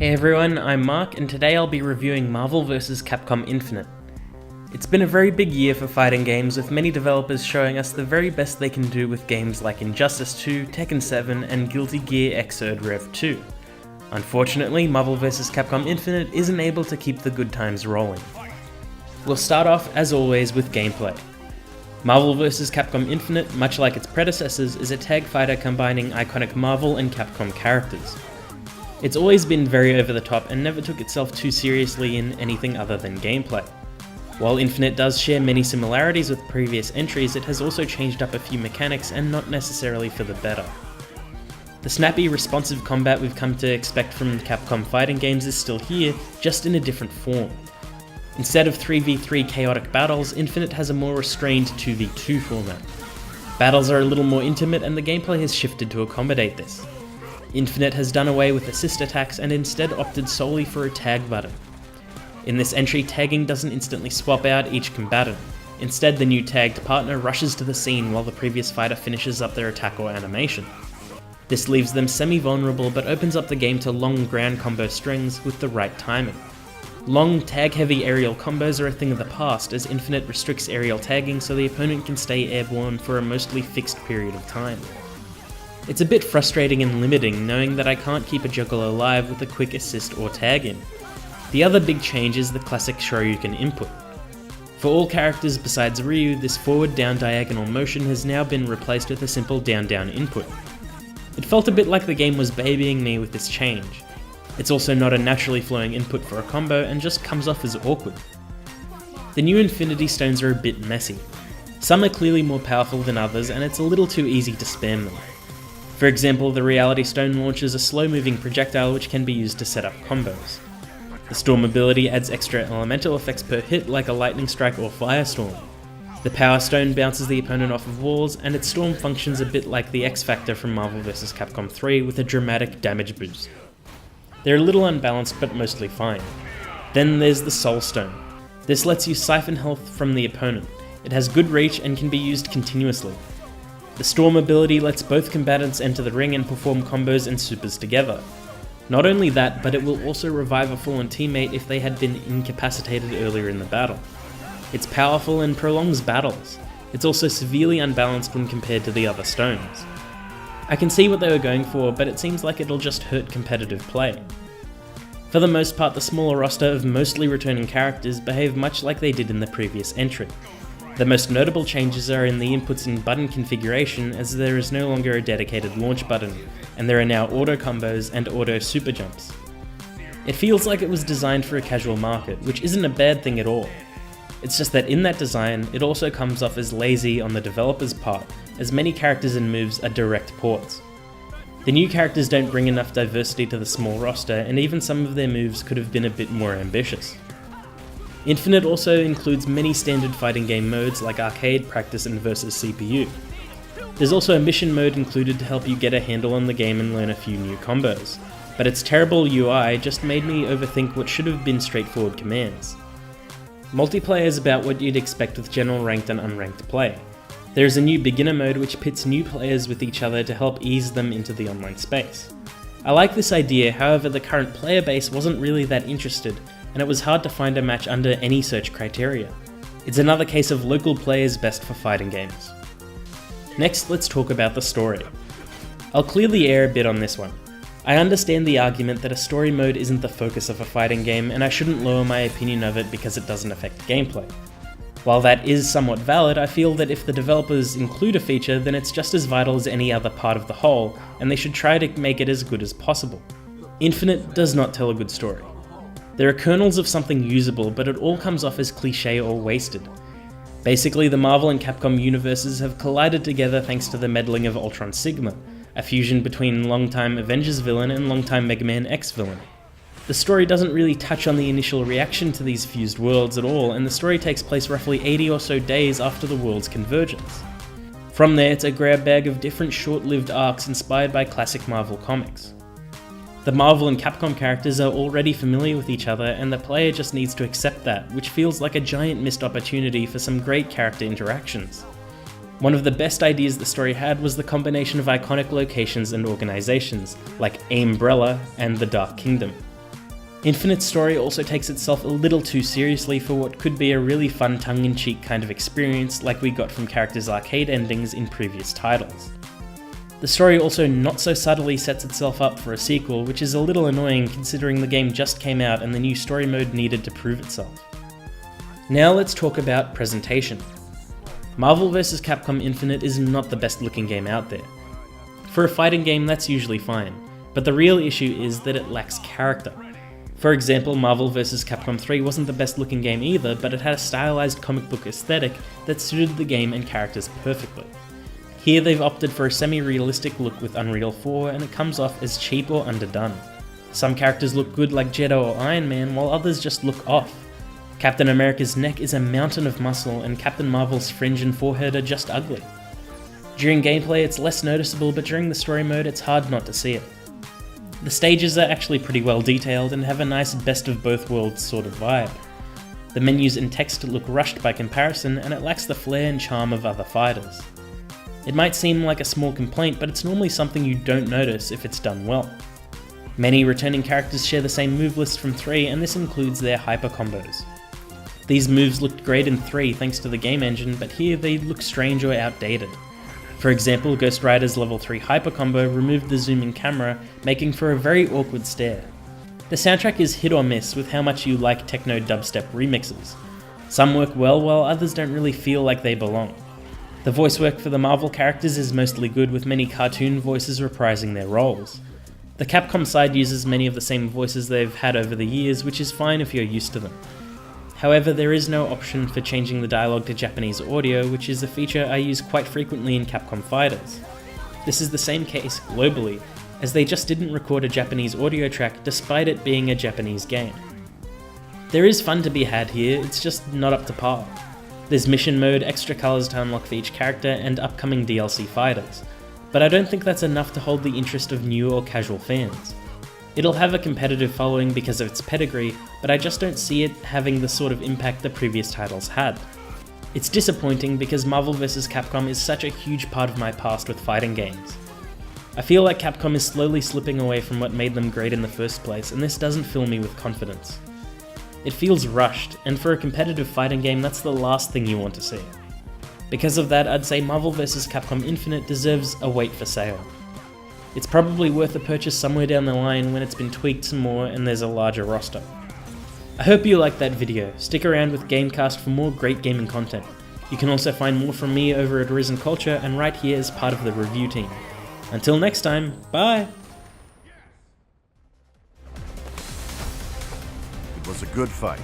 Hey everyone, I'm Mark, and today I'll be reviewing Marvel vs Capcom Infinite. It's been a very big year for fighting games, with many developers showing us the very best they can do with games like Injustice 2, Tekken 7, and Guilty Gear Xrd Rev 2. Unfortunately, Marvel vs Capcom Infinite isn't able to keep the good times rolling. We'll start off, as always, with gameplay. Marvel vs Capcom Infinite, much like its predecessors, is a tag fighter combining iconic Marvel and Capcom characters. It's always been very over the top and never took itself too seriously in anything other than gameplay. While Infinite does share many similarities with previous entries, it has also changed up a few mechanics and not necessarily for the better. The snappy, responsive combat we've come to expect from Capcom fighting games is still here, just in a different form. Instead of 3v3 chaotic battles, Infinite has a more restrained 2v2 format. Battles are a little more intimate and the gameplay has shifted to accommodate this. Infinite has done away with assist attacks and instead opted solely for a tag button. In this entry, tagging doesn't instantly swap out each combatant. Instead, the new tagged partner rushes to the scene while the previous fighter finishes up their attack or animation. This leaves them semi-vulnerable but opens up the game to long ground combo strings with the right timing. Long, tag-heavy aerial combos are a thing of the past, as Infinite restricts aerial tagging so the opponent can stay airborne for a mostly fixed period of time. It's a bit frustrating and limiting knowing that I can't keep a juggler alive with a quick assist or tag in. The other big change is the classic Shoryuken input. For all characters besides Ryu, this forward-down diagonal motion has now been replaced with a simple down-down input. It felt a bit like the game was babying me with this change. It's also not a naturally flowing input for a combo and just comes off as awkward. The new Infinity Stones are a bit messy. Some are clearly more powerful than others and it's a little too easy to spam them. For example, the Reality Stone launches a slow-moving projectile which can be used to set up combos. The Storm ability adds extra elemental effects per hit like a Lightning Strike or Firestorm. The Power Stone bounces the opponent off of walls, and its Storm functions a bit like the X Factor from Marvel vs Capcom 3 with a dramatic damage boost. They're a little unbalanced but mostly fine. Then there's the Soul Stone. This lets you siphon health from the opponent. It has good reach and can be used continuously. The Storm ability lets both combatants enter the ring and perform combos and supers together. Not only that, but it will also revive a fallen teammate if they had been incapacitated earlier in the battle. It's powerful and prolongs battles. It's also severely unbalanced when compared to the other stones. I can see what they were going for, but it seems like it'll just hurt competitive play. For the most part, the smaller roster of mostly returning characters behave much like they did in the previous entry. The most notable changes are in the inputs and button configuration, as there is no longer a dedicated launch button, and there are now auto combos and auto super jumps. It feels like it was designed for a casual market, which isn't a bad thing at all. It's just that in that design, it also comes off as lazy on the developer's part, as many characters and moves are direct ports. The new characters don't bring enough diversity to the small roster, and even some of their moves could have been a bit more ambitious. Infinite also includes many standard fighting game modes like Arcade, Practice, and Versus CPU. There's also a mission mode included to help you get a handle on the game and learn a few new combos, but its terrible UI just made me overthink what should have been straightforward commands. Multiplayer is about what you'd expect with general ranked and unranked play. There is a new beginner mode which pits new players with each other to help ease them into the online space. I like this idea, however the current player base wasn't really that interested, and it was hard to find a match under any search criteria. It's another case of local players best for fighting games. Next, let's talk about the story. I'll clear the air a bit on this one. I understand the argument that a story mode isn't the focus of a fighting game, and I shouldn't lower my opinion of it because it doesn't affect gameplay. While that is somewhat valid, I feel that if the developers include a feature, then it's just as vital as any other part of the whole, and they should try to make it as good as possible. Infinite does not tell a good story. There are kernels of something usable, but it all comes off as cliché or wasted. Basically, the Marvel and Capcom universes have collided together thanks to the meddling of Ultron Sigma, a fusion between longtime Avengers villain and longtime Mega Man X villain. The story doesn't really touch on the initial reaction to these fused worlds at all, and the story takes place roughly 80 or so days after the world's convergence. From there, it's a grab bag of different short-lived arcs inspired by classic Marvel comics. The Marvel and Capcom characters are already familiar with each other, and the player just needs to accept that, which feels like a giant missed opportunity for some great character interactions. One of the best ideas the story had was the combination of iconic locations and organizations, like Aimbrella and the Dark Kingdom. Infinite's story also takes itself a little too seriously for what could be a really fun tongue-in-cheek kind of experience like we got from characters' arcade endings in previous titles. The story also not so subtly sets itself up for a sequel, which is a little annoying considering the game just came out and the new story mode needed to prove itself. Now let's talk about presentation. Marvel vs Capcom Infinite is not the best looking game out there. For a fighting game that's usually fine, but the real issue is that it lacks character. For example, Marvel vs Capcom 3 wasn't the best looking game either, but it had a stylized comic book aesthetic that suited the game and characters perfectly. Here they've opted for a semi-realistic look with Unreal 4 and it comes off as cheap or underdone. Some characters look good like Jeddah or Iron Man, while others just look off. Captain America's neck is a mountain of muscle and Captain Marvel's fringe and forehead are just ugly. During gameplay it's less noticeable, but during the story mode it's hard not to see it. The stages are actually pretty well detailed and have a nice best of both worlds sort of vibe. The menus and text look rushed by comparison and it lacks the flair and charm of other fighters. It might seem like a small complaint, but it's normally something you don't notice if it's done well. Many returning characters share the same move list from 3 and this includes their hyper combos. These moves looked great in 3 thanks to the game engine, but here they look strange or outdated. For example, Ghost Rider's level 3 hyper combo removed the zoom-in camera, making for a very awkward stare. The soundtrack is hit or miss with how much you like techno dubstep remixes. Some work well while others don't really feel like they belong. The voice work for the Marvel characters is mostly good, with many cartoon voices reprising their roles. The Capcom side uses many of the same voices they've had over the years, which is fine if you're used to them. However, there is no option for changing the dialogue to Japanese audio, which is a feature I use quite frequently in Capcom fighters. This is the same case globally, as they just didn't record a Japanese audio track despite it being a Japanese game. There is fun to be had here, it's just not up to par. There's mission mode, extra colours to unlock for each character, and upcoming DLC fighters, but I don't think that's enough to hold the interest of new or casual fans. It'll have a competitive following because of its pedigree, but I just don't see it having the sort of impact the previous titles had. It's disappointing because Marvel vs Capcom is such a huge part of my past with fighting games. I feel like Capcom is slowly slipping away from what made them great in the first place, and this doesn't fill me with confidence. It feels rushed, and for a competitive fighting game that's the last thing you want to see. Because of that, I'd say Marvel vs Capcom Infinite deserves a wait for sale. It's probably worth a purchase somewhere down the line when it's been tweaked some more and there's a larger roster. I hope you liked that video. Stick around with GameCast for more great gaming content. You can also find more from me over at Arisen Culture and right here as part of the review team. Until next time, bye! It was a good fight.